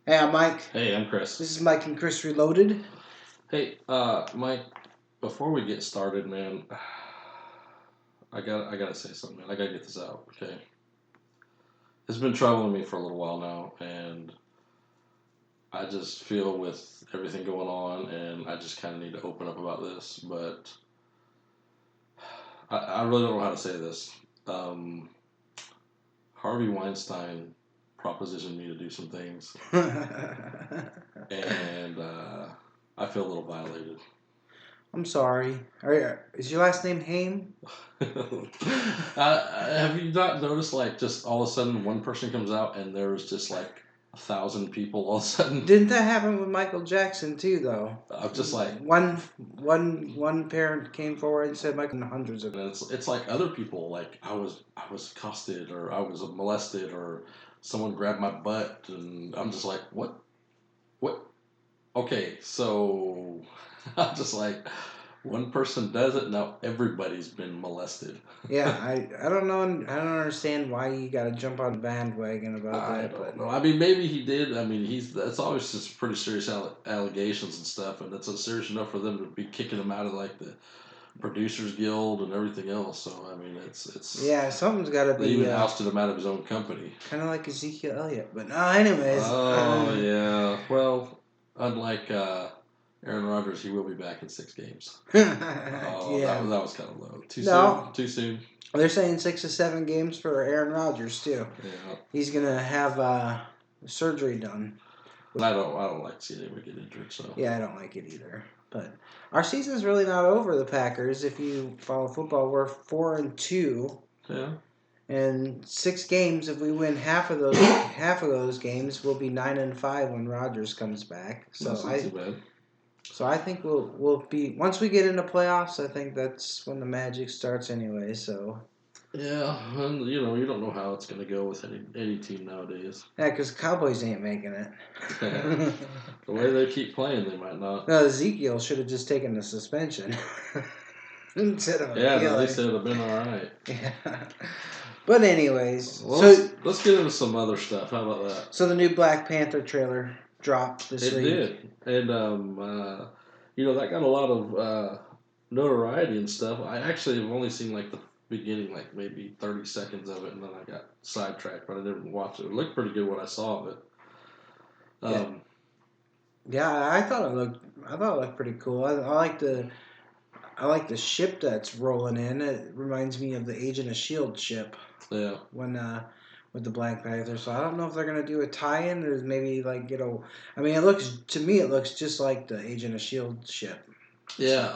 Hey, I'm Mike. Hey, I'm Chris. This is Mike and Chris Reloaded. Hey, Mike, before we get started, man, I gotta say something, man. I gotta get this out, okay? It's been troubling me for a little while now, and I just feel with everything going on, and I just kind of need to open up about this, but I really don't know how to say this. Um, Harvey Weinstein propositioned me to do some things, and I feel a little violated. I'm sorry. Is your last name Haim? Have you not noticed, like, just all of a sudden one person comes out and there's just like 1,000 people all of a sudden? Didn't that happen with Michael Jackson too, though? I'm just like, One parent came forward and said Michael, and hundreds of. and it's like other people, like I was accosted or I was molested or someone grabbed my butt, and I'm just like, what? Okay, so I'm just like, one person does it, now everybody's been molested. Yeah, I don't know. I don't understand why you got to jump on the bandwagon about I that, don't but know. I mean, maybe he did. I mean, that's always just pretty serious allegations and stuff, and it's serious enough for them to be kicking him out of like the Producers Guild and everything else. So I mean, it's yeah, something's got to they be even ousted him out of his own company. kind of like Ezekiel Elliott. But no, anyways. Oh yeah. Well, unlike Aaron Rodgers, he will be back in 6 games. Oh, Yeah. that was kind of low. Too No, soon. Too soon. they're saying 6 to 7 games for Aaron Rodgers too. Yeah. He's gonna have surgery done. I don't like seeing anyone get injured. So Yeah, I don't like it either. But our season's really not over. The Packers, if you follow football, we're 4-2, yeah. and 6 games. If we win half of those games, we'll be 9-5 when Rodgers comes back. That's not too bad. So I think we'll be once we get into playoffs. I think that's when the magic starts anyway. So Yeah, and you don't know how it's going to go with any team nowadays. yeah, because Cowboys ain't making it. The way they keep playing, they might not. No, Ezekiel should have just taken the suspension instead of Yeah, at appealing. least it would have been all right. Yeah. But anyways, Well, so let's get into some other stuff. How about that? so the new Black Panther trailer dropped this It week. did, and that got a lot of notoriety and stuff. I actually have only seen like the beginning, like maybe 30 seconds of it, and then I got sidetracked, but I didn't watch it. It looked pretty good when I saw of it. Yeah. Yeah, I thought it looked pretty cool. I like the ship that's rolling in. It reminds me of the Agent of Shield ship. Yeah. When with the Black Panther. So I don't know if they're gonna do a tie-in or maybe like I mean, it looks just like the Agent of Shield ship. Yeah,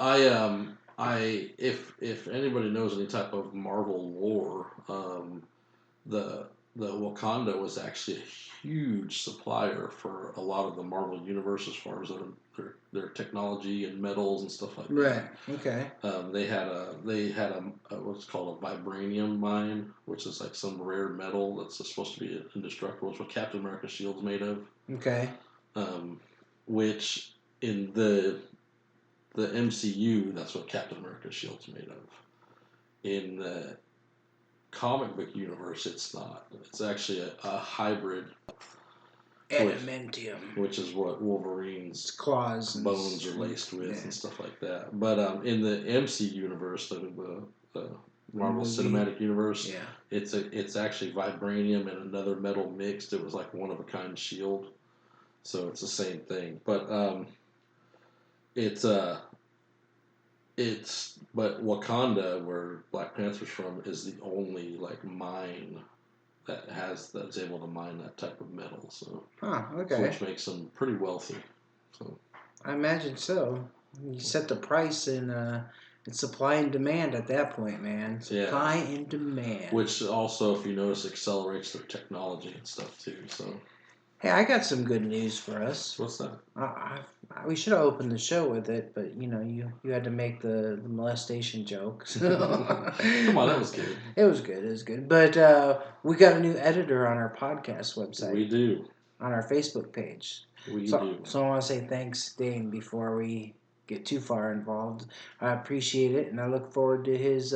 if anybody knows any type of Marvel lore, the Wakanda was actually a huge supplier for a lot of the Marvel universe as far as their technology and metals and stuff like that. Right. Okay. They had a what's called a vibranium mine, which is like some rare metal that's supposed to be indestructible. It's what Captain America's shield's made of. Okay. Which in the MCU, that's what Captain America's shield's made of. In the comic book universe, it's not. It's actually a hybrid. Adamantium. Which is what Wolverine's claws bones are laced with and stuff like that. But in the MC universe, the Marvel Cinematic Universe, it's actually vibranium and another metal mixed. It was like one of a kind shield, so it's the same thing. But it's but Wakanda, where Black Panther's from, is the only like mine that's able to mine that type of metal. So, which makes them pretty wealthy. So, I imagine so. You set the price and it's supply and demand at that point, man. Supply and demand. Which also, if you notice, accelerates their technology and stuff too. So. Hey, I got some good news for us. What's that? We should have opened the show with it, but you had to make the molestation joke. So. Come on, that was good. It was good. But we got a new editor on our podcast website. We do. On our Facebook page. We do. So I want to say thanks, Dane, before we get too far involved. I appreciate it, and I look forward to his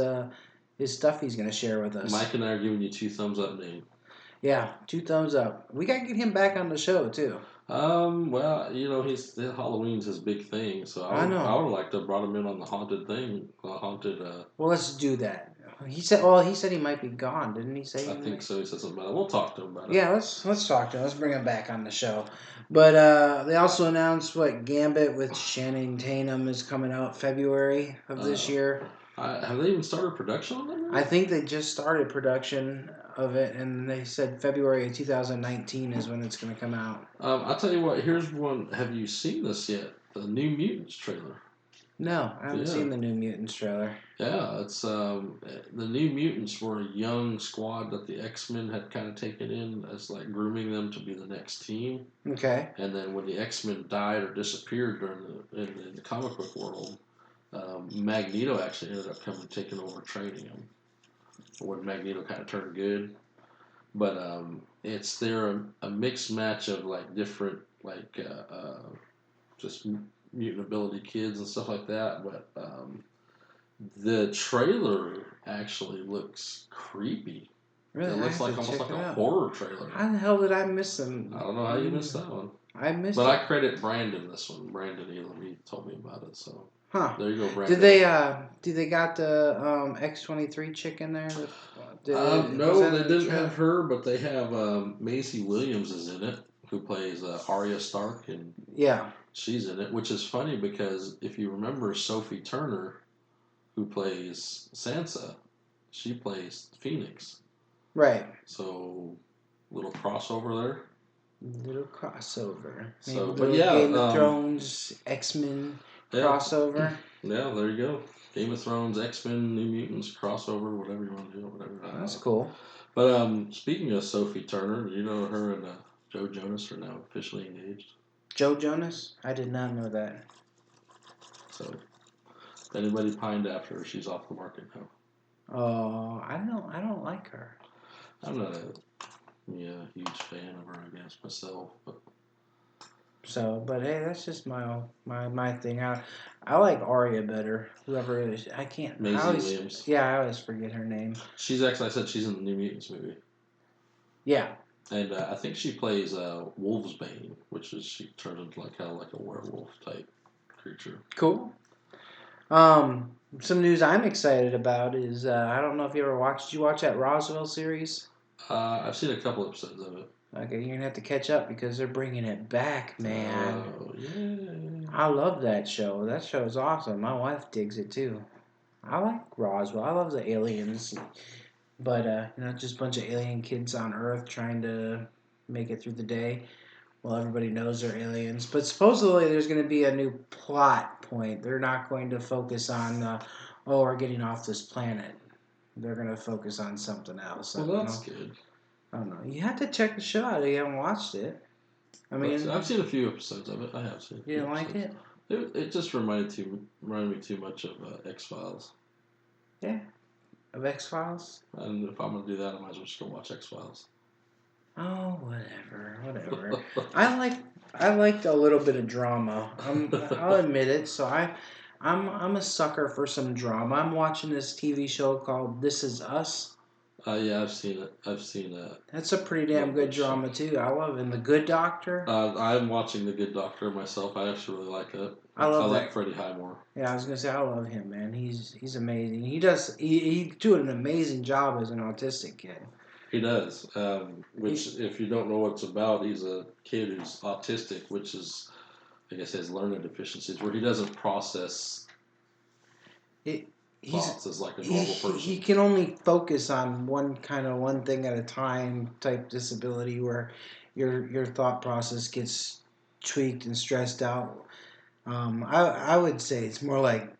stuff he's going to share with us. Mike and I are giving you 2 thumbs up, Dane. Yeah, 2 thumbs up. We gotta get him back on the show too. Well, he's Halloween's his big thing, so I know. I would like to have brought him in on the haunted thing, haunted. Well, let's do that. He said. Well, he said he might be gone, didn't he say? I think so. He said something about it. We'll talk to him about it. Yeah, let's talk to him. Let's bring him back on the show. But they also announced what Gambit with Channing Tatum is coming out February of this year. Have they even started production on that movie? I think they just started production of it, and they said February of 2019 is when it's going to come out. I'll tell you what. Here's one. Have you seen this yet? The New Mutants trailer. No, I haven't seen the New Mutants trailer. Yeah, it's the New Mutants were a young squad that the X-Men had kind of taken in as like grooming them to be the next team. Okay. And then when the X-Men died or disappeared in the comic book world, Magneto actually ended up coming and taking over training them. When Magneto kind of turned good, but they're a mixed match of like different like just mutant ability kids and stuff like that. But the trailer actually looks creepy. Really? It looks like almost like a horror trailer. How the hell did I miss them? I don't know how you missed that one. I missed it. But I credit Brandon this one. Brandon Elam, he told me about it. So there you go, Brandon. Did they got the X-23 chick in there? No, they didn't have her, but they have Maisie Williams is in it, who plays Arya Stark, and she's in it, which is funny because if you remember Sophie Turner, who plays Sansa, she plays Phoenix. Right. So, little crossover there. Little crossover. So, maybe Game of Thrones, X-Men crossover. Yeah, there you go. Game of Thrones, X-Men, New Mutants crossover, whatever you want to do, whatever. That's cool. But speaking of Sophie Turner, you know her and Joe Jonas are now officially engaged. Joe Jonas? I did not know that. So, if anybody pined after her, she's off the market now. Oh, I don't like her. I'm not a huge fan of her, I guess, myself. But hey, that's just my thing. I like Arya better. Whoever it is, I can't. Maisie Williams. Yeah, I always forget her name. She's actually, I said she's in the New Mutants movie. Yeah. And I think she plays Wolvesbane, which is she turns into like kind of like a werewolf type creature. Cool. Some news I'm excited about is I don't know if you ever watched. Did you watch that Roswell series? I've seen a couple episodes of it. Okay, you're gonna have to catch up because they're bringing it back, man. Oh yeah. I love that show. That show is awesome. My wife digs it too. I like Roswell. I love the aliens, but just a bunch of alien kids on Earth trying to make it through the day. Well, everybody knows they're aliens, but supposedly there's going to be a new plot point. They're not going to focus on, we're getting off this planet. They're going to focus on something else. Well, that's good. I don't know. You have to check the show out if you haven't watched it. I mean, I've seen a few episodes of it. I have seen. You didn't like it? It just reminded me too much of X-Files. Yeah, of X-Files. And if I'm gonna do that, I might as well just go watch X-Files. Oh, whatever. I liked a little bit of drama. I'll admit it. So I'm a sucker for some drama. I'm watching this TV show called This Is Us. Yeah, I've seen it. I've seen that. That's a pretty damn good drama too. I love it. And The Good Doctor. I'm watching The Good Doctor myself. I actually really like it. I like Freddie Highmore. Yeah, I was gonna say I love him, man. He's amazing. He's doing an amazing job as an autistic kid. He does. Which, if you don't know what it's about, he's a kid who's autistic, which is, I guess, has learning deficiencies where he doesn't process. Thoughts as like a normal person. He can only focus on one thing at a time type disability where your thought process gets tweaked and stressed out. I would say it's more like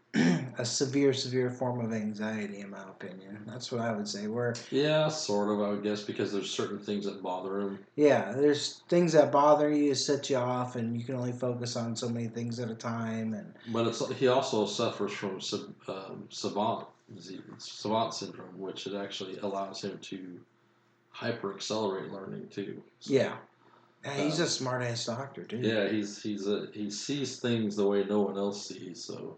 a severe form of anxiety, in my opinion. That's what I would say. Yeah, sort of, I would guess, because there's certain things that bother him. Yeah, there's things that bother you, set you off, and you can only focus on so many things at a time. But he also suffers from savant syndrome, which it actually allows him to hyper accelerate learning too. So, yeah, he's a smart ass doctor too. Yeah, he sees things the way no one else sees. So,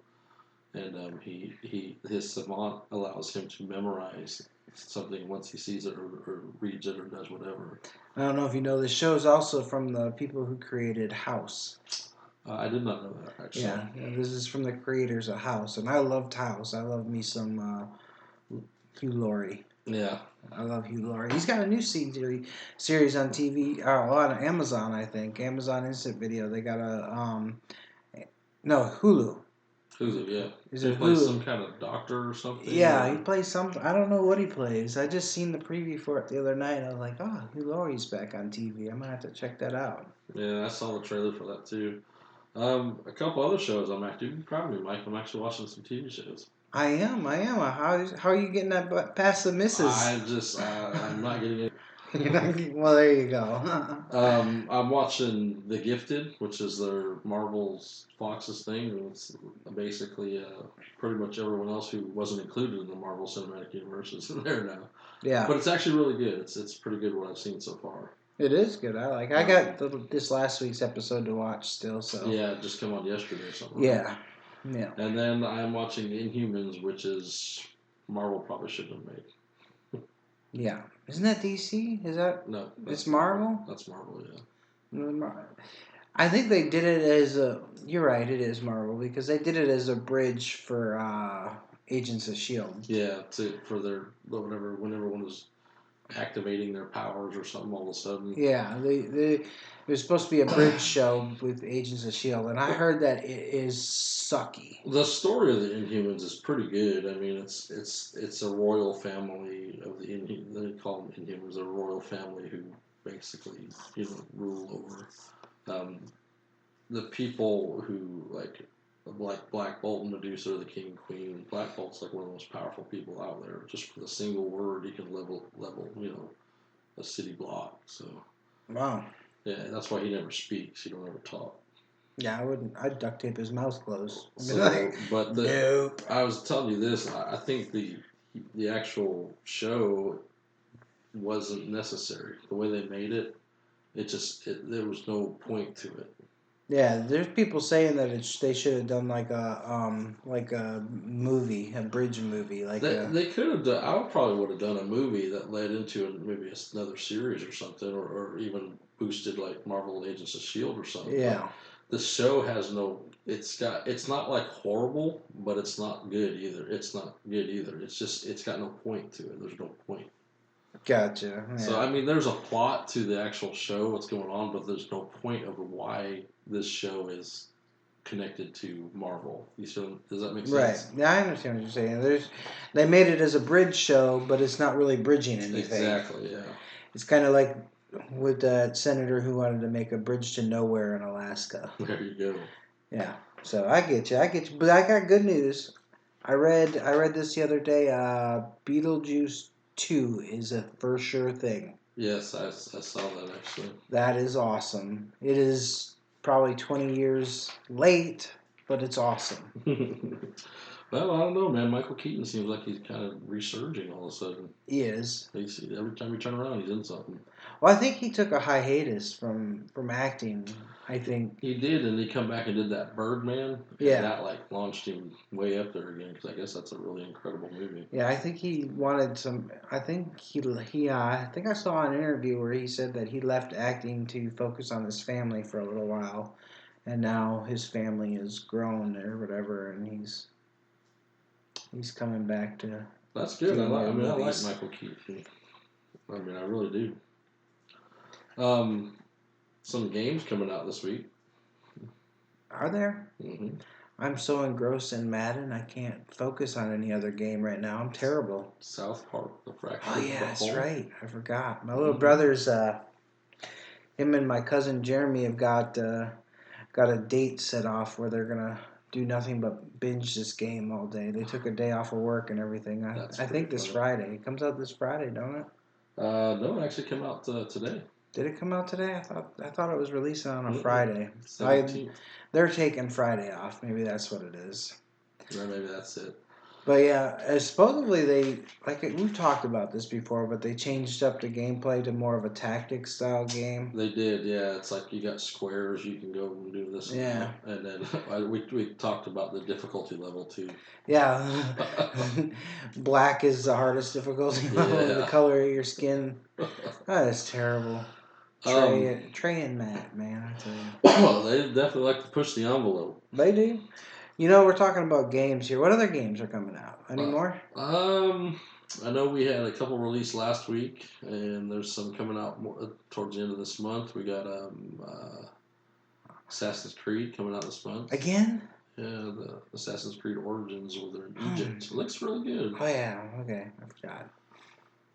and his savant allows him to memorize something once he sees it or reads it or does whatever. I don't know if you know, this show is also from the people who created House. I did not know that, actually. Yeah, this is from the creators of House, and I loved House. I love me some Hugh Laurie. Yeah. I love Hugh Laurie. He's got a new series on TV, on Amazon, I think. Amazon Instant Video. They got Hulu. Hulu, yeah. Is he it plays Hulu? some kind of doctor or something? Yeah, or... he plays something. I don't know what he plays. I just seen the preview for it the other night. I was like, oh, Hugh Laurie's back on TV. I'm going to have to check that out. Yeah, I saw the trailer for that, too. A couple other shows I'm actually, you'd be proud of me, Mike. I'm actually watching some TV shows. I am. How are you getting that past the misses? I'm not getting it. Well, there you go. I'm watching The Gifted, which is their Marvel's Fox's thing, and it's basically pretty much everyone else who wasn't included in the Marvel Cinematic Universe is in there now. Yeah, but it's actually really good. It's pretty good what I've seen so far. It is good. I got this last week's episode to watch still. So yeah, it just came on yesterday or something. Yeah, right? yeah. And then I'm watching Inhumans, which is Marvel probably shouldn't have made. Yeah, isn't that DC? Is that no? It's Marvel. That's Marvel. Yeah. I think they did it as a. You're right. It is Marvel because they did it as a bridge for Agents of Shield. Yeah, for their whenever one was activating their powers or something all of a sudden. Yeah, it was supposed to be a bridge show with Agents of Shield, and I heard that it is sucky. The story of the Inhumans is pretty good. I mean, it's a royal family of the Inhumans. They call them Inhumans. A royal family who basically rule over the people who like Black Bolt and Medusa, the king and queen. Black Bolt's like one of the most powerful people out there. Just with a single word, he can level a city block. So wow. Yeah, that's why he never speaks. He don't ever talk. Yeah, I wouldn't. I'd duct tape his mouth closed. So, but nope. I was telling you this. I think the actual show wasn't necessary. The way they made it, there was no point to it. Yeah, there's people saying that they should have done like a movie, a bridge movie, they could have done. I probably would have done a movie that led into maybe another series or something, or even boosted like Marvel Agents of S.H.I.E.L.D. or something. Yeah. But the show has no. It's not like horrible, but it's not good either. It's not good either. It's got no point to it. There's no point. Gotcha. Yeah. So I mean, there's a plot to the actual show, what's going on, but there's no point of why this show is connected to Marvel. Does that make sense? Right. Yeah, I understand what you're saying. They made it as a bridge show, but it's not really bridging anything. Exactly. Yeah. It's kind of like with that senator who wanted to make a bridge to nowhere in Alaska. There you go. Yeah. So I get you. But I got good news. I read this the other day. Beetlejuice 2 is a for sure thing. Yes, I saw that actually. That is awesome. It is probably 20 years late, but it's awesome. Well, I don't know, man. Michael Keaton seems like he's kind of resurging all of a sudden. He is. Every time you turn around, he's in something. Well, I think he took a hiatus from acting. I think he did, and he come back and did that Birdman. Yeah, and that launched him way up there again because I guess that's a really incredible movie. Yeah, I think he wanted some. I think I think I saw an interview where he said that he left acting to focus on his family for a little while, and now his family has grown or whatever, and he's coming back to. That's good. I like Michael Keaton. I mean, I really do. Some games coming out this week. Are there? Mm-hmm. I'm so engrossed in Madden, I can't focus on any other game right now. I'm terrible. South Park, The Fractured Oh yeah, that's right. I forgot. My Mm-hmm. little brother's. Him and my cousin Jeremy have got a date set off where they're gonna do nothing but binge this game all day. They took a day off of work and everything. I think this Friday. It comes out this Friday, don't it? No, it actually came out today. Did it come out today? I thought it was releasing on a Friday. 17th. They're taking Friday off. Maybe that's what it is. Or maybe that's it. But yeah, supposedly they, like we've talked about this before, but they changed up the gameplay to more of a tactic style game. They did, yeah. It's like you got squares, you can go and do this and that. And then we talked about the difficulty level too. Yeah. Black is the hardest difficulty level, the color of your skin. That is terrible. Trey and Matt, man, I tell you. Well, they definitely like to push the envelope. They do. You know, we're talking about games here. What other games are coming out? Any more? I know we had a couple released last week, and there's some coming out more towards the end of this month. We got Assassin's Creed coming out this month. Again? Yeah, the Assassin's Creed Origins, where they're in Egypt. It looks really good. Oh yeah, okay, I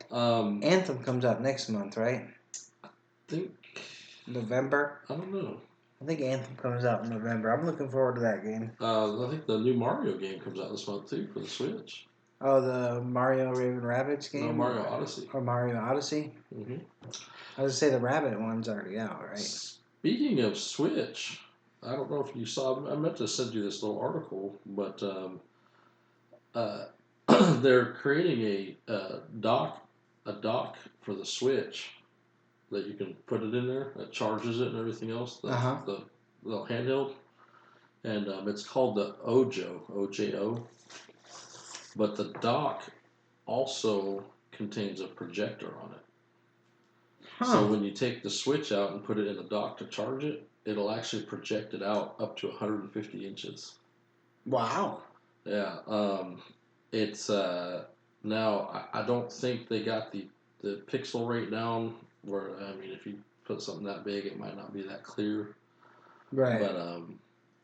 forgot. Anthem comes out next month, right? I think November. I don't know. I think Anthem comes out in November. I'm looking forward to that game. I think the new Mario game comes out this month too for the Switch. Oh, the Mario Raven Rabbids game? No, Mario Odyssey. Or Mario Odyssey? Mm-hmm. I was going to say the Rabbit one's already out, right? Speaking of Switch, I don't know if you saw, I meant to send you this little article, but they're creating a dock for the Switch that you can put it in there that charges it and everything else, the handheld, and it's called the OJO, but the dock also contains a projector on it. So when you take the Switch out and put it in the dock to charge it, it'll actually project it out up to 150 inches. Wow. Yeah. It's now I don't think they got the pixel rate down where, I mean, if you put something that big, it might not be that clear. Right. But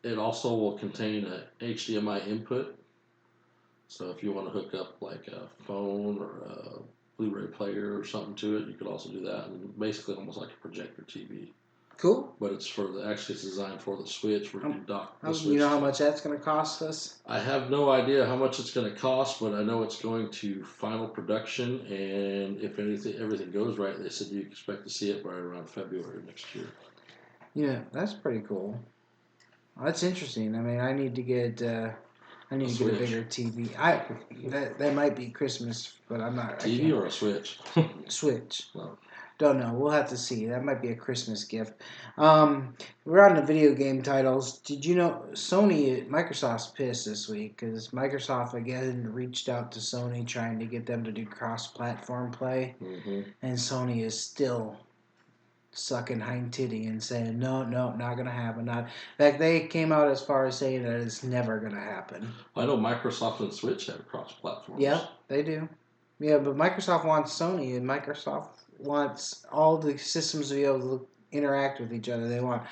it also will contain a HDMI input. So if you want to hook up like a phone or a Blu-ray player or something to it, you could also do that. And basically almost like a projector TV. Cool. But it's it's designed for the Switch where you can dock the Switch. You know how much that's going to cost us? I have no idea how much it's going to cost, but I know it's going to final production, and if everything goes right, they said you expect to see it right around February next year. Yeah, that's pretty cool. That's interesting. I mean, I need to get a bigger TV. That might be Christmas, but I'm not. TV or a Switch? Switch. Well, don't know. We'll have to see. That might be a Christmas gift. We're on the video game titles. Did you know Microsoft's pissed this week because Microsoft again reached out to Sony trying to get them to do cross-platform play, and Sony is still sucking hind titty and saying no, not gonna happen. Not. In fact, they came out as far as saying that it's never gonna happen. I know Microsoft and Switch have cross-platforms. Yeah, they do. Yeah, but Microsoft wants Sony, and Microsoft wants all the systems to be able to interact with each other. They want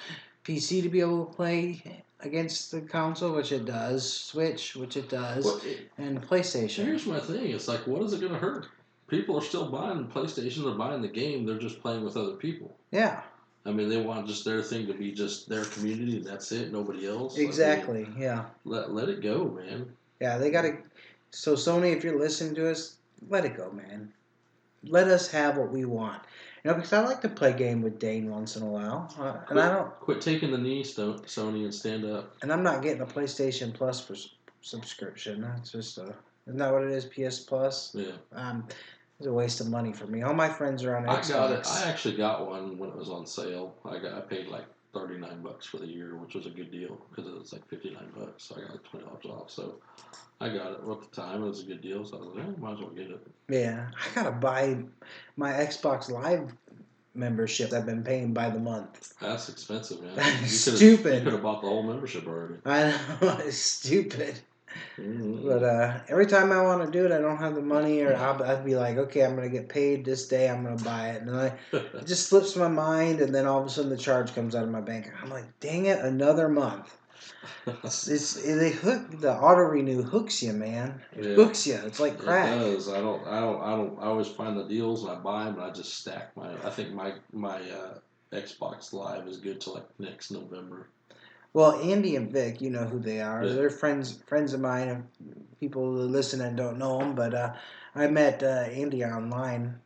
PC to be able to play against the console, which it does, Switch, which it does, and PlayStation. Here's my thing. It's like, what is it going to hurt? People are still buying PlayStation. They're buying the game. They're just playing with other people. Yeah. I mean, they want just their thing to be just their community, and that's it. Nobody else. Exactly, yeah. Let it go, man. Yeah, they got to... So, Sony, if you're listening to us, let it go, man. Let us have what we want. You know, because I like to play a game with Dane once in a while. And I don't... Quit taking the knee, Sony, and stand up. And I'm not getting a PlayStation Plus subscription. That's just isn't that what it is, PS Plus? Yeah. It's a waste of money for me. All my friends are on Xbox. I got it. I actually got one when it was on sale. I paid like $39 for the year, which was a good deal because it was like $59. So I got like $20 off. So I got it at the time. It was a good deal. So I was like, might as well get it. Yeah, I gotta buy my Xbox Live membership I've been paying by the month. That's expensive, man. That's stupid. You could have bought the whole membership already. I know, it's stupid. Mm-hmm. But every time I want to do it, I don't have the money, or I'd be like, okay, I'm going to get paid this day, I'm going to buy it. And it just slips my mind, and then all of a sudden the charge comes out of my bank. I'm like, dang it, another month. The auto renew hooks you, man. It hooks you. It's like crack. It does. I always find the deals and I buy them and I just stack I think my Xbox Live is good till like next November. Well, Andy and Vic, you know who they are. Yeah. They're friends of mine. People who listen and don't know them, but I met Andy online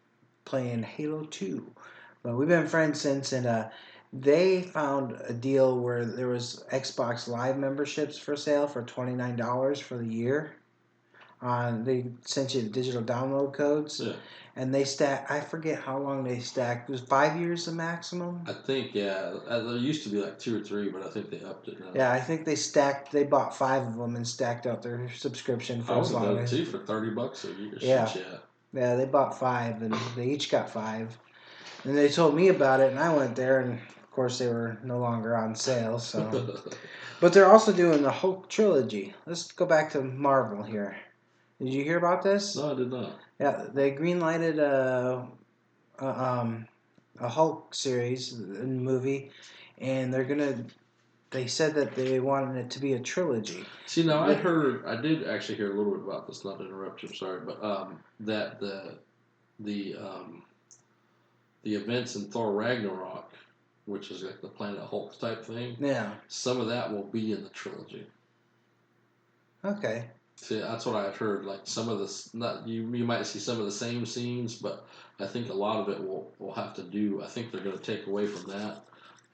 playing Halo 2. But we've been friends since, and they found a deal where there was Xbox Live memberships for sale for $29 for the year. They sent you the digital download codes. Yeah. And they stack. I forget how long they stacked. It was 5 years the maximum. I think there used to be like 2 or 3, but I think they upped it now. Yeah, I think they stacked. They bought 5 of them and stacked out their subscription for as long as. Too for $30 a year. Yeah. Yeah, they bought 5 and they each got 5. And they told me about it, and I went there, and of course they were no longer on sale. So, but they're also doing the Hulk trilogy. Let's go back to Marvel here. Did you hear about this? No, I did not. Yeah, they greenlighted a Hulk series movie, and they said that they wanted it to be a trilogy. See, now I did actually hear a little bit about this. Not to interrupt you, I'm sorry, but that the events in Thor Ragnarok, which is like the Planet Hulk type thing. Yeah. Some of that will be in the trilogy. Okay. See, that's what I've heard. Like some of this, not you might see some of the same scenes, but I think a lot of it will have to do. I think they're going to take away from that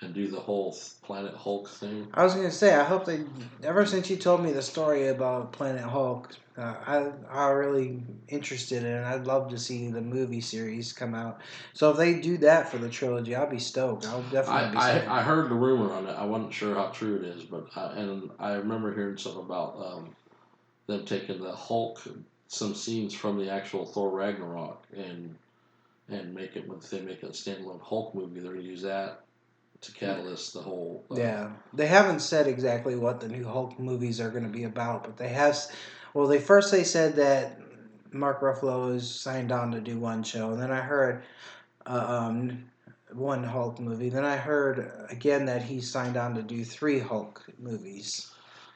and do the whole Planet Hulk thing. I was going to say, I hope they. Ever since you told me the story about Planet Hulk, I'm really interested in it. I'd love to see the movie series come out. So if they do that for the trilogy, I'll be stoked. I'll definitely I heard the rumor on it. I wasn't sure how true it is, but I remember hearing something about them taking the Hulk, some scenes from the actual Thor Ragnarok, and make it, if they make a standalone Hulk movie, they're going to use that to catalyst the whole. Yeah, they haven't said exactly what the new Hulk movies are going to be about, but they have. Well, they said that Mark Ruffalo is signed on to do one show, and then I heard one Hulk movie. Then I heard again that he signed on to do 3 Hulk movies.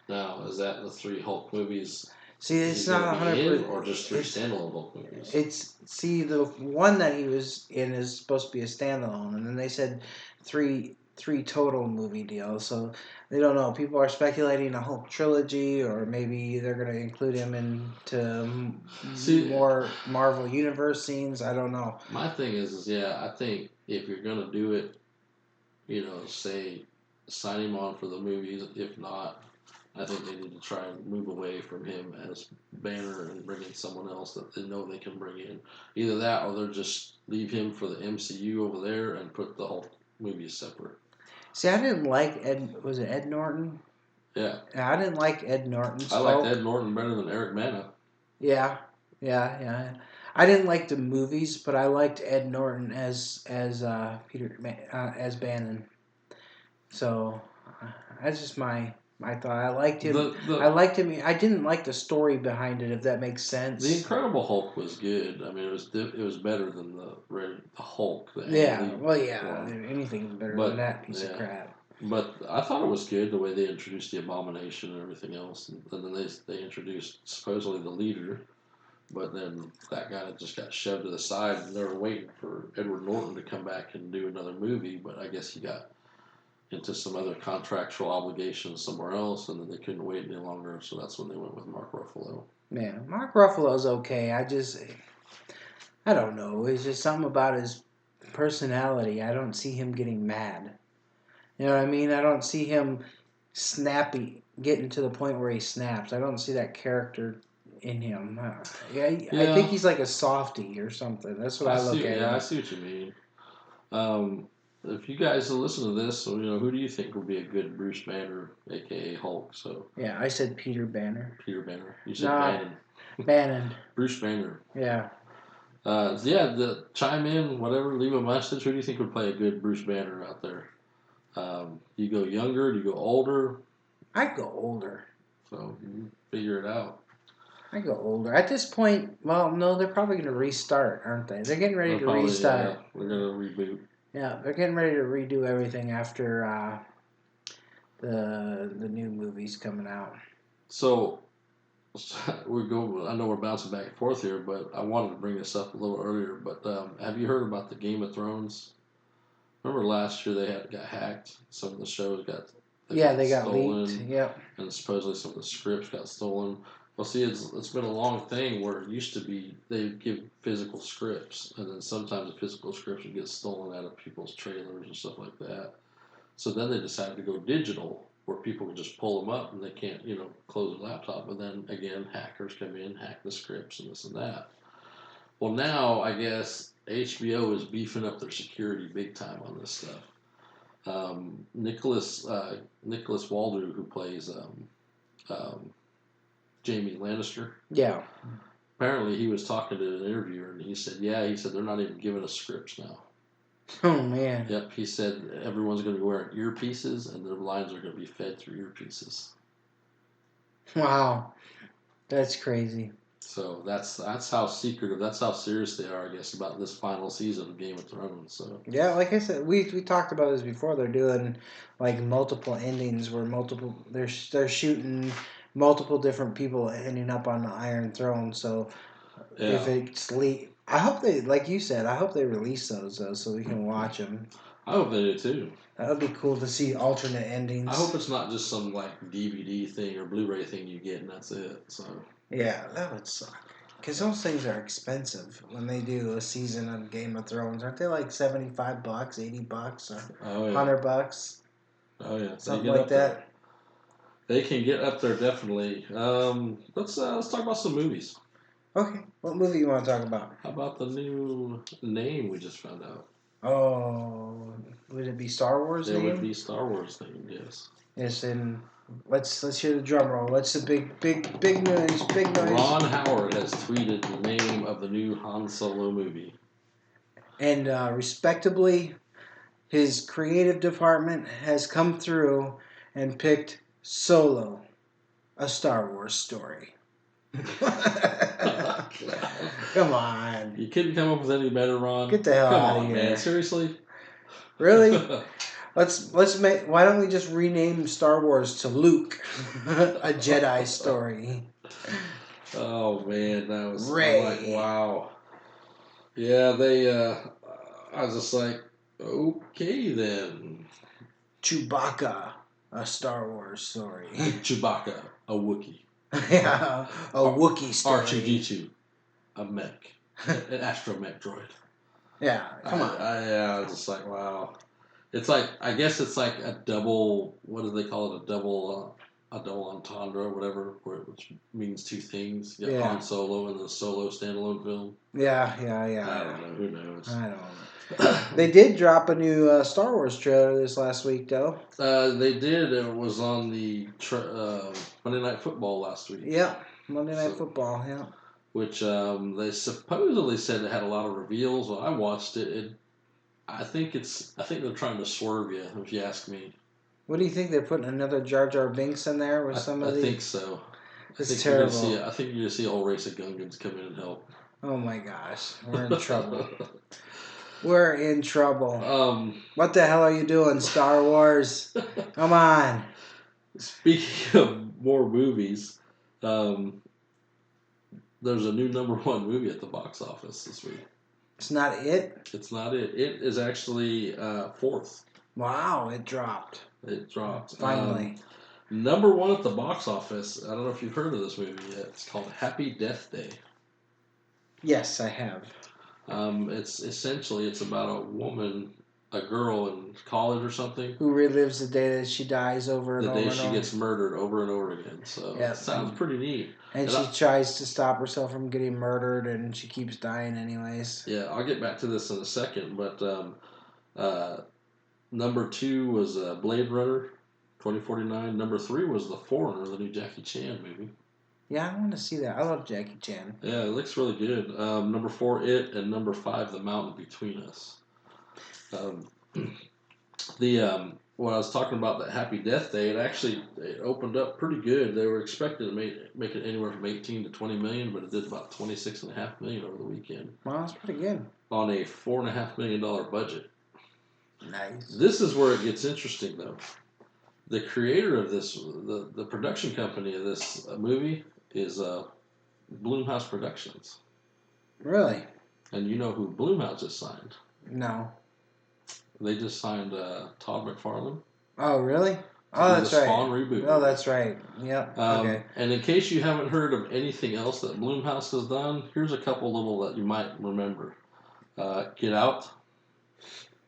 Now, is that the 3 Hulk movies? See, it's not 100%, or just 3 standalone Hulk movies. The one that he was in is supposed to be a standalone, and then they said three total movie deals. So they don't know. People are speculating a Hulk trilogy, or maybe they're going to include him into more Marvel Universe scenes. I don't know. My thing is I think if you're going to do it, say sign him on for the movies. If not, I think they need to try and move away from him as Banner and bring in someone else that they know they can bring in. Either that, or they'll just leave him for the MCU over there and put the Hulk movies separate. See, I didn't like Ed. Was it Ed Norton? Yeah. I didn't like Ed Norton's I liked Ed Norton better than Eric Bana. Yeah. I didn't like the movies, but I liked Ed Norton as Bannon. So that's just my thought. I liked him. I liked him. I didn't like the story behind it, if that makes sense. The Incredible Hulk was good. I mean, it was better than the Hulk. Anything's better than that piece of crap. But I thought it was good the way they introduced the Abomination and everything else, and then they introduced supposedly the leader, but then that guy just got shoved to the side, and they were waiting for Edward Norton to come back and do another movie, but I guess he got into some other contractual obligations somewhere else, and then they couldn't wait any longer, so that's when they went with Mark Ruffalo. Yeah, Mark Ruffalo's okay. I don't know. It's just something about his personality. I don't see him getting mad. You know what I mean? I don't see him getting to the point where he snaps. I don't see that character in him. I think he's like a softie or something. That's what I look at. Yeah, I see what you mean. If you guys listen to this, who do you think would be a good Bruce Banner, aka Hulk? So yeah, I said Peter Banner. Peter Banner. You said Bannon. Bannon. Bruce Banner. Yeah. Chime in, whatever. Leave a message. Who do you think would play a good Bruce Banner out there? Do you go younger? Do you go older? I'd go older. So you figure it out. I go older. At this point, well, no, they're probably going to restart, aren't they? They're getting ready to restart. Yeah, they're going to reboot. Yeah, they're getting ready to redo everything after the new movies coming out. So I know we're bouncing back and forth here, but I wanted to bring this up a little earlier. But have you heard about the Game of Thrones? Remember last year they got hacked. Some of the shows got stolen, leaked. Yep. And supposedly some of the scripts got stolen. Well, see, it's been a long thing where it used to be they give physical scripts, and then sometimes the physical scripts would get stolen out of people's trailers and stuff like that. So then they decided to go digital, where people can just pull them up and they can't, close their laptop. But then again, hackers come in, hack the scripts and this and that. Well, now I guess HBO is beefing up their security big time on this stuff. Nicholas Waldau, who plays Jaime Lannister. Yeah. Apparently, he was talking to an interviewer, and he said, they're not even giving us scripts now. Oh, man. Yep, he said everyone's going to be wearing earpieces, and their lines are going to be fed through earpieces. Wow. That's crazy. So that's how secretive, that's how serious they are, I guess, about this final season of Game of Thrones. So yeah, like I said, we talked about this before. They're doing like multiple endings where they're shooting multiple different people ending up on the Iron Throne. So if it's I hope they, like you said, I hope they release those though, so we can watch them. I hope they do too. That would be cool to see alternate endings. I hope it's not just some like DVD thing or Blu-ray thing you get and that's it. So yeah, that would suck. Because those things are expensive when they do a season of Game of Thrones. Aren't they like $75, $80, or $100? Oh yeah, something like that. They can get up there definitely. Let's talk about some movies. Okay, what movie you want to talk about? How about the new name we just found out? Oh, would it be Star Wars? It would be Star Wars name, yes. Yes, and let's hear the drum roll. What's the big news? Big noise. Ron Howard has tweeted the name of the new Han Solo movie. And respectably, his creative department has come through and picked Solo, a Star Wars story. Come on. You couldn't come up with any better, Ron. Get the hell out of here, man! Seriously? Really? Let's make. Why don't we just rename Star Wars to Luke, a Jedi story? Oh man, that was Rey. Like, wow. Yeah, they. I was just like, okay then. Chewbacca, a Star Wars story. Chewbacca, a Wookiee. Yeah, a Wookiee story. R2-D2, a mech, an astromech droid. Yeah, come on. I was just like, wow. It's like, I guess it's like a double. What do they call it? A double entendre, or whatever, which means two things. You got Han Solo and the Solo standalone film. Yeah. I don't know. Who knows? I don't know. They did drop a new Star Wars trailer this last week, though. They did. It was on the Monday Night Football last week. Yeah, Monday Night Football. Yeah. Which they supposedly said it had a lot of reveals. Well, I watched it. I think they're trying to swerve you, if you ask me. What do you think? They're putting another Jar Jar Binks in there with some of these? I think so. It's terrible. I think you're going to see a whole race of Gungans come in and help. Oh my gosh. We're in trouble. We're in trouble. What the hell are you doing, Star Wars? Come on. Speaking of more movies, there's a new #1 movie at the box office this week. It's not it? It's not it. It is actually 4th. Wow, it dropped. It dropped. Finally. #1 at the box office. I don't know if you've heard of this movie yet. It's called Happy Death Day. Yes, I have. It's about a girl in college or something, who relives the day that she dies over and over. The day she gets murdered over and over again. So it sounds pretty neat. And she tries to stop herself from getting murdered, and she keeps dying anyways. Yeah, I'll get back to this in a second, but #2 was Blade Runner 2049. #3 was The Foreigner, the new Jackie Chan movie. Yeah, I want to see that. I love Jackie Chan. Yeah, it looks really good. #4, It, and #5, The Mountain Between Us. When I was talking about that Happy Death Day, it opened up pretty good. They were expecting to make it anywhere from 18 to 20 million, but it did about 26.5 million over the weekend. Wow, that's pretty good. On a $4.5 million budget. Nice. This is where it gets interesting, though. The creator of this, the production company of this movie is Blumhouse Productions. Really? And you know who Blumhouse just signed? No. They just signed Todd McFarlane. Oh, really? Oh, that's right. Spawn reboot. Oh, that's right. Yep. Okay. And in case you haven't heard of anything else that Blumhouse has done, here's a couple little that you might remember. Get Out.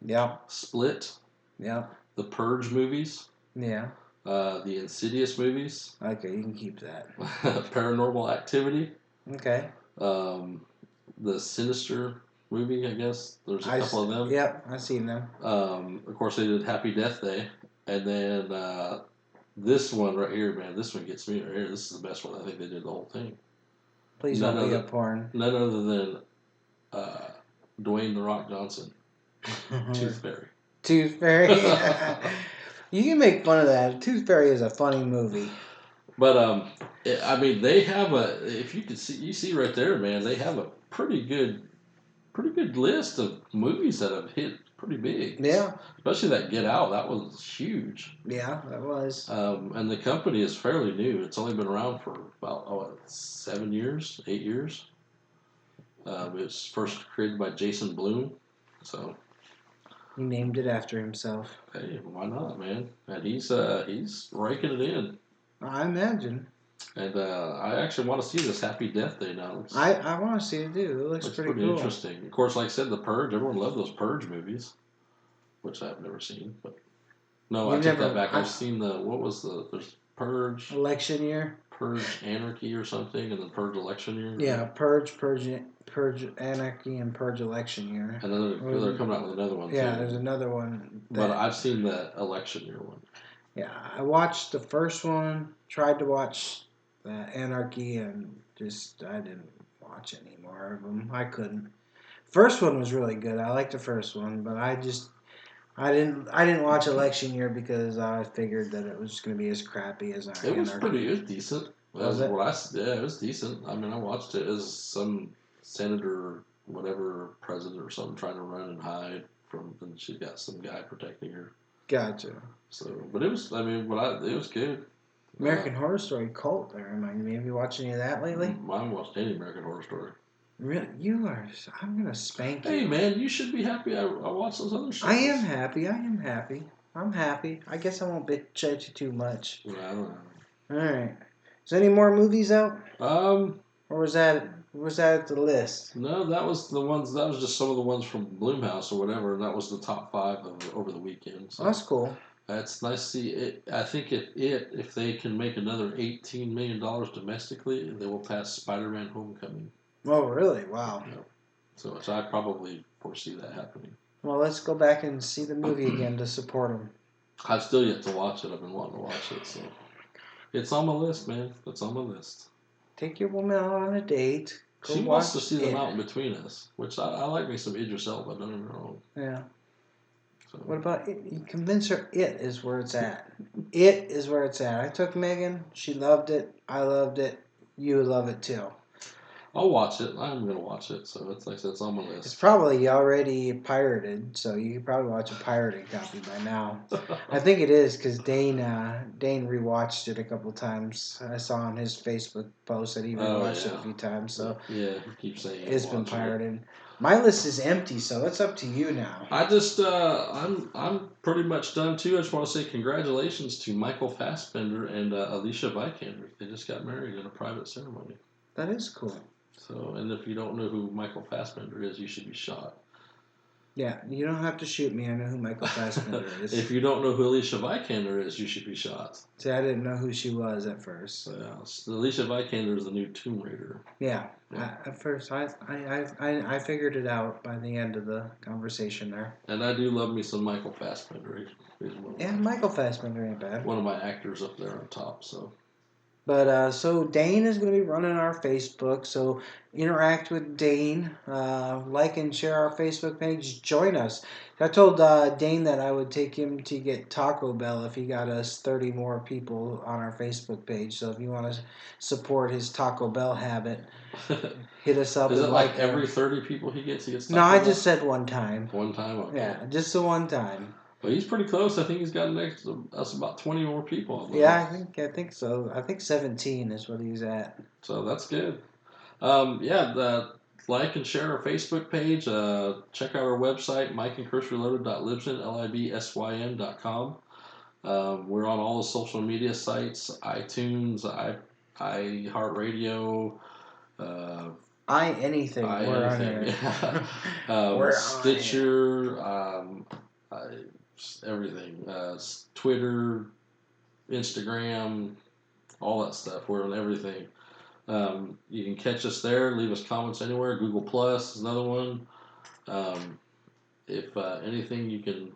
Yeah. Split. Yeah. The Purge movies. Yeah. The Insidious movies. Okay, you can keep that. Paranormal Activity. Okay. The Sinister movie, I guess. There's a couple of them. Yep, I've seen them. Of course, they did Happy Death Day. And then this one right here, man, this one gets me right here. This is the best one. I think they did the whole thing. Please don't be a porn. None other than Dwayne "The Rock" Johnson. Tooth Fairy. Tooth Fairy. You can make fun of that. Tooth Fairy is a funny movie. But I mean, they have if you could see, you see right there, man, they have a pretty good list of movies that have hit pretty big. Yeah. Especially that Get Out, that was huge. Yeah, that was. And the company is fairly new. It's only been around for about 7 years, 8 years. It was first created by Jason Blum, so. He named it after himself. Hey, why not, man? And he's raking it in. I imagine. And I actually want to see this Happy Death Day now. I want to see it too. It looks pretty cool. Interesting. Of course, like I said, The Purge. Everyone loved those Purge movies, which I've never seen. But no, I take that back. I've seen there's Purge. Election Year. Purge Anarchy or something, and then Purge Election Year. Yeah, Purge Anarchy, and Purge Election Year. And then they're coming out with another one. Yeah, too. There's another one. But I've seen the Election Year one. Yeah, I watched the first one. Tried to watch the Anarchy, and I didn't watch any more of them. I couldn't. First one was really good. I liked the first one, but I didn't watch Election Year because I figured that it was just going to be as crappy as Anarchy. It was decent. Was it? Yeah, it was decent. I mean, I watched it as some senator, whatever, president or something, trying to run and hide from, and she got some guy protecting her. Gotcha. So, but it was, it was good. American Horror Story cult, that reminded me. Have you watched any of that lately? I haven't watched any American Horror Story. Really? You are. I'm going to spank you. Hey, man, you should be happy I watched those other shows. I am happy. I'm happy. I guess I won't bitch at you too much. Yeah, I don't know. All right. Is there any more movies out? Or was that at the list? No, that was the ones. That was just some of the ones from Blumhouse or whatever. And that was the top 5 over the weekend. So that's cool. It's nice to see it. I think if they can make another $18 million domestically, they will pass Spider-Man: Homecoming. Oh, really? Wow. Yeah. So I probably foresee that happening. Well, let's go back and see the movie again to support them. I've still yet to watch it. I've been wanting to watch it, so it's on my list, man. It's on my list. Take your woman out on a date. She wants to see The Mountain Between Us, which I like me some Idris Elba. Don't get me wrong. Yeah. So. What about it? You convince her it is where it's at. It is where it's at. I took Megan. She loved it. I loved it. You love it too. I'll watch it. I'm going to watch it. So it's like I said, it's on my list. It's probably already pirated, so you could probably watch a pirated copy by now. I think it is because Dane rewatched it a couple times. I saw on his Facebook post that he rewatched it a few times. So yeah, he keeps saying it's been pirated. My list is empty, so it's up to you now. I just I'm pretty much done too. I just want to say congratulations to Michael Fassbender and Alicia Vikander. They just got married in a private ceremony. That is cool. So, and if you don't know who Michael Fassbender is, you should be shot. Yeah, you don't have to shoot me. I know who Michael Fassbender is. If you don't know who Alicia Vikander is, you should be shot. See, I didn't know who she was at first. So. Yeah, so Alicia Vikander is the new Tomb Raider. Yeah. At first, I figured it out by the end of the conversation there. And I do love me some Michael Fassbender. Michael Fassbender ain't bad. One of my actors up there on top, so... But so Dane is going to be running our Facebook, so interact with Dane, like and share our Facebook page, join us. I told Dane that I would take him to get Taco Bell if he got us 30 more people on our Facebook page. So if you want to support his Taco Bell habit, hit us up. Is it like every 30 people he gets Taco Bell? No, I just said one time. One time? Okay. Yeah, just the one time. But he's pretty close. I think he's got us about 20 more people. Yeah, I think so. I think 17 is what he's at. So that's good. Like and share our Facebook page. Check out our website, mikeandchrisreloaded.libsyn.com. We're on all the social media sites, iTunes, iHeartRadio, anything. We're on there. We're Stitcher, everything. Twitter, Instagram, all that stuff. We're on everything. You can catch us there. Leave us comments anywhere. Google Plus is another one. If anything, you can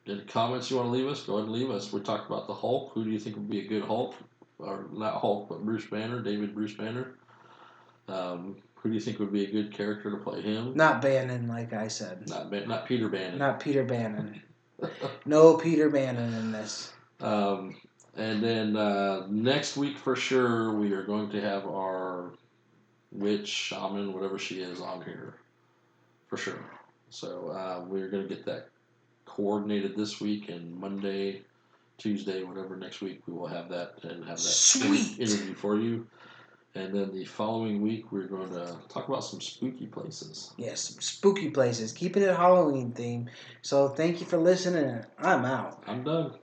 any comments you want to leave us, go ahead and leave us. We talked about the Hulk. Who do you think would be a good Hulk? Or not Hulk, but Bruce Banner, David Bruce Banner. Who do you think would be a good character to play him? Not Bannon, like I said. Not Peter Bannon. Not Peter Bannon. No Peter Bannon in this. And then next week for sure, we are going to have our witch, shaman, whatever she is, on here. For sure. So we're going to get that coordinated this week, and Monday, Tuesday, whatever next week, we will have that and have that interview for you. And then the following week, we're going to talk about some spooky places. Yes, spooky places. Keeping it Halloween theme. So thank you for listening. I'm out. I'm done.